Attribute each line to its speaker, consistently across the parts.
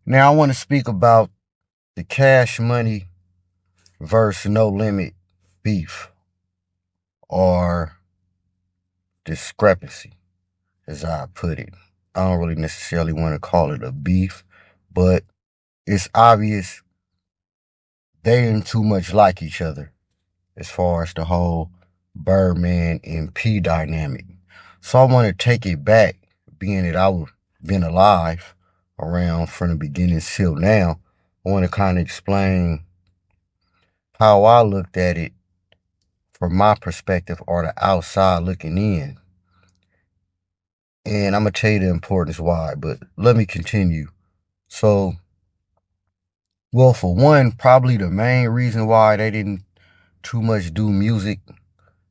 Speaker 1: Now I want to speak about the Cash Money versus No Limit beef or discrepancy, as I put it. I don't really necessarily want to call it a beef, but it's obvious they didn't too much like each other as far as the whole Birdman and P dynamic. So I want to take it back, being that I've been alive around from the beginning till now. I want to kind of explain how I looked at it from my perspective or the outside looking in. And I'm going to tell you the importance why, but let me continue. So, well, for one, probably the main reason why they didn't too much do music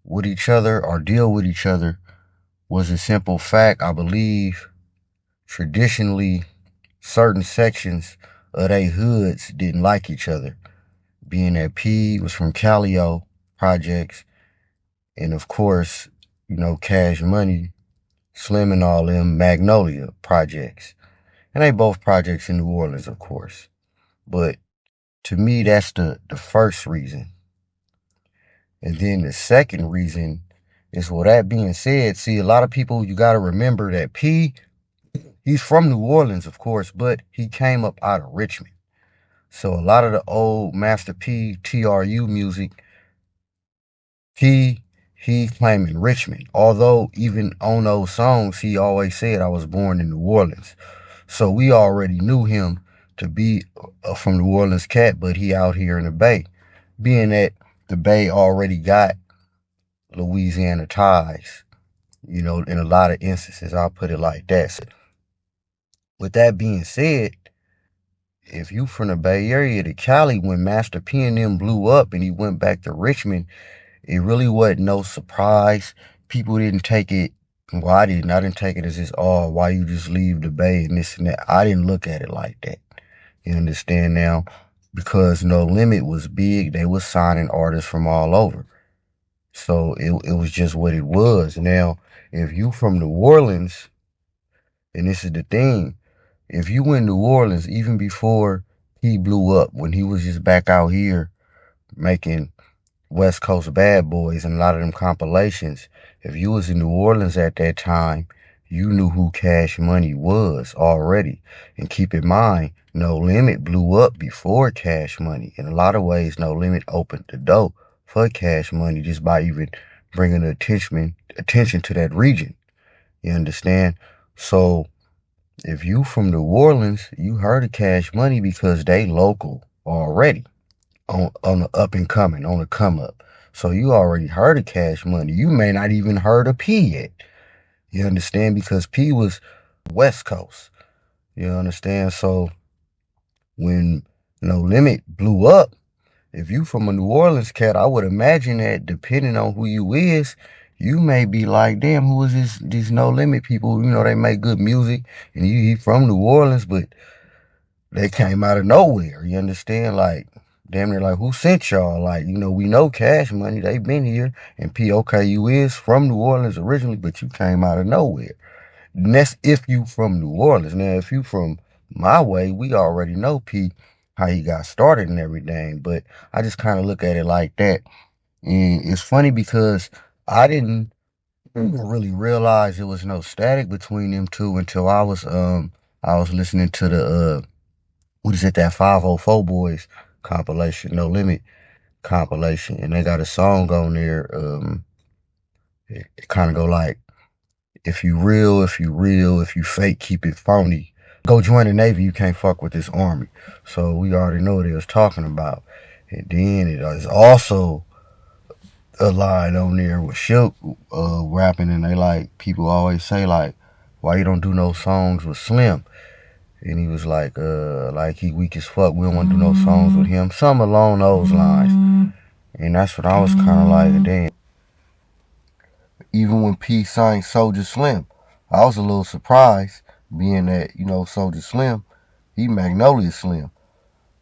Speaker 1: with each other or deal with each other was a simple fact. I believe traditionally certain sections of they hoods didn't like each other, being that P was from Calio projects, and of course, Cash Money, Slim and all them Magnolia projects. And they both projects in New Orleans, of course. But to me, that's the first reason. And then the second reason is, with that being said, see, a lot of people, you got to remember that P, he's from New Orleans, of course, but he came up out of Richmond. So a lot of the old Master P, TRU music, he claiming Richmond. Although even on those songs, he always said, I was born in New Orleans. So we already knew him to be from New Orleans cat, but he out here in the Bay. Being that the Bay already got Louisiana ties, in a lot of instances, I'll put it like that. So, with that being said, if you from the Bay Area to Cali, when Master P and them blew up and he went back to Richmond, it really wasn't no surprise. People didn't take it. Well, I didn't. I didn't take it as just, oh, why you just leave the Bay and this and that. I didn't look at it like that. You understand now? Because No Limit was big. They was signing artists from all over. So it was just what it was. Now, if you from New Orleans, and this is the thing, if you in New Orleans, even before he blew up, when he was just back out here making West Coast Bad Boys and a lot of them compilations, if you was in New Orleans at that time, you knew who Cash Money was already. And keep in mind, No Limit blew up before Cash Money. In a lot of ways, No Limit opened the door for Cash Money just by even bringing attention to that region. You understand? So if you from New Orleans, you heard of Cash Money because they local already on the up and coming, on the come up. So you already heard of Cash Money. You may not even heard of P yet. You understand? Because P was West Coast. You understand? So when No Limit blew up, if you from a New Orleans cat, I would imagine that depending on who you is, you may be like, damn, who is this? These No Limit people, they make good music, and he from New Orleans, but they came out of nowhere. You understand? Like, damn near like, who sent y'all? Like, we know Cash Money, they been here, and P, okay, you is from New Orleans originally, but you came out of nowhere. And that's if you from New Orleans. Now, if you from my way, we already know P, how he got started and everything, but I just kind of look at it like that. And it's funny because I didn't really realize there was no static between them two until I was listening to the what is it, that 504 Boys compilation, No Limit compilation, and they got a song on there. It kind of go like, if you real, if you real, if you fake, keep it phony. Go join the Navy, you can't fuck with this army. So we already know what they was talking about. And then it is also a line on there with Shook rapping, and they like, people always say like, why you don't do no songs with Slim? And he was like he weak as fuck. We don't want to do no songs with him. Something along those lines. And that's what I was kind of like, damn. Even when P signed Soldier Slim, I was a little surprised, being that, Soldier Slim, he Magnolia Slim.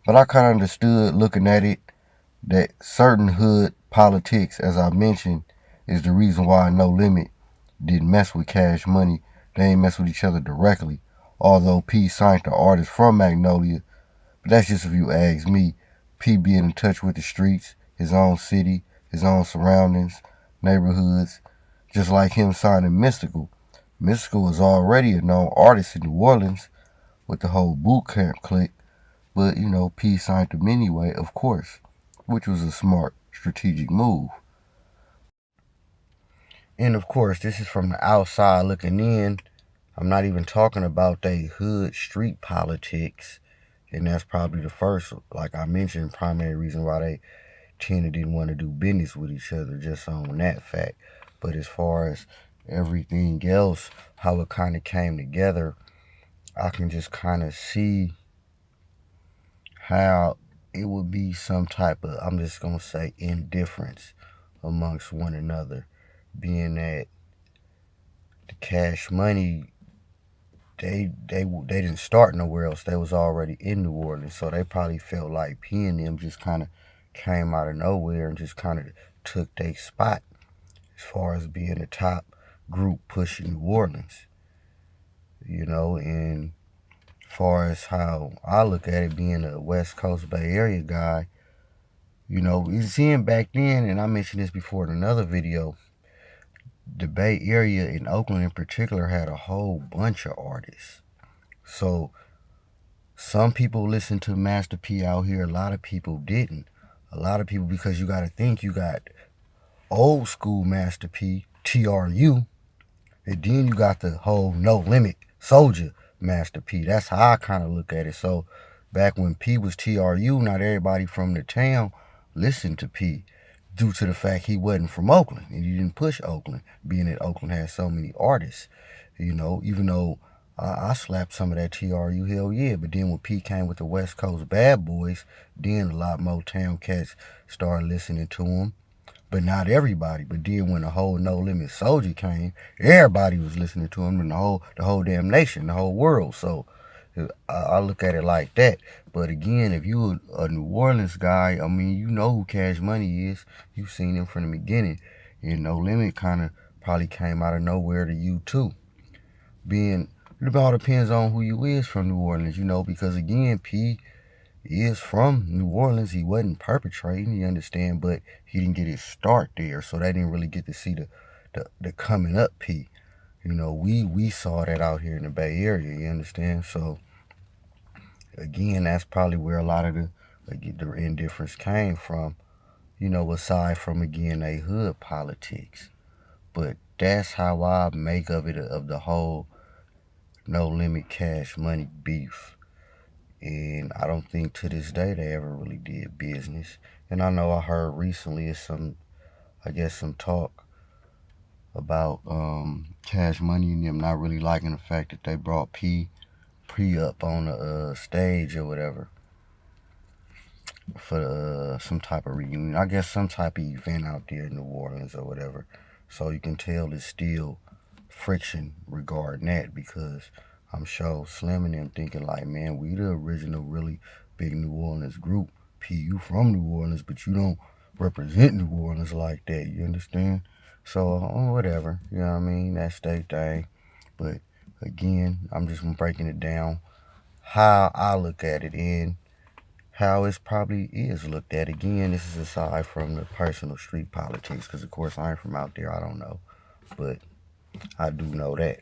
Speaker 1: But I kind of understood looking at it that certain hood politics, as I mentioned, is the reason why No Limit didn't mess with Cash Money. They ain't mess with each other directly. Although P signed the artist from Magnolia, but that's just if you ask me. P being in touch with the streets, his own city, his own surroundings, neighborhoods, just like him signing Mystical. Mystical was already a known artist in New Orleans with the whole boot camp clique, but P signed him anyway, of course, which was a smart, strategic move. And of course, this is from the outside looking in. I'm not even talking about they hood street politics. And that's probably the first, like I mentioned, primary reason why they didn't want to do business with each other, just on that fact. But as far as everything else, how it kind of came together, I can just kind of see how it would be some type of, I'm just going to say, indifference amongst one another, being that the Cash Money, they didn't start nowhere else. They was already in New Orleans, so they probably felt like P and them just kind of came out of nowhere and just kind of took their spot as far as being the top group pushing New Orleans. And as far as how I look at it, being a West Coast Bay Area guy, seeing back then, and I mentioned this before in another video, the Bay Area in Oakland in particular had a whole bunch of artists. So some people listened to Master P out here, a lot of people didn't. A lot of people, because you got to think, you got old school Master P, TRU, and then you got the whole No Limit Soldier Master P. That's how I kind of look at it. So back when P was TRU, not everybody from the town listened to P due to the fact he wasn't from Oakland and he didn't push Oakland, being that Oakland has so many artists. Even though I slapped some of that TRU, hell yeah. But then when P came with the West Coast Bad Boys, then a lot more town cats started listening to him. But not everybody. But then when the whole No Limit Soldier came, everybody was listening to him, and the whole damn nation, the whole world. So I look at it like that. But again, if you a New Orleans guy, I mean, you know who Cash Money is. You've seen him from the beginning. No Limit kind of probably came out of nowhere to you too. It all depends on who you is from New Orleans, because again, P is from New Orleans. He wasn't perpetrating, you understand, but he didn't get his start there, so they didn't really get to see the coming up P. We saw that out here in the Bay Area, you understand? So again, that's probably where a lot of the indifference came from, aside from again they hood politics. But that's how I make of it, of the whole No Limit Cash Money beef. And I don't think to this day they ever really did business. And I know I heard recently some talk about Cash Money and them not really liking the fact that they brought P up on the stage or whatever for some type of reunion. I guess some type of event out there in New Orleans or whatever. So you can tell there's still friction regarding that, because I'm sure Slim and them thinking like, man, we the original really big New Orleans group. P, you from New Orleans, but you don't represent New Orleans like that, you understand? So, whatever, you know what I mean? That's their thing. But again, I'm just breaking it down how I look at it and how it probably is looked at. Again, this is aside from the personal street politics, because of course I ain't from out there, I don't know. But I do know that.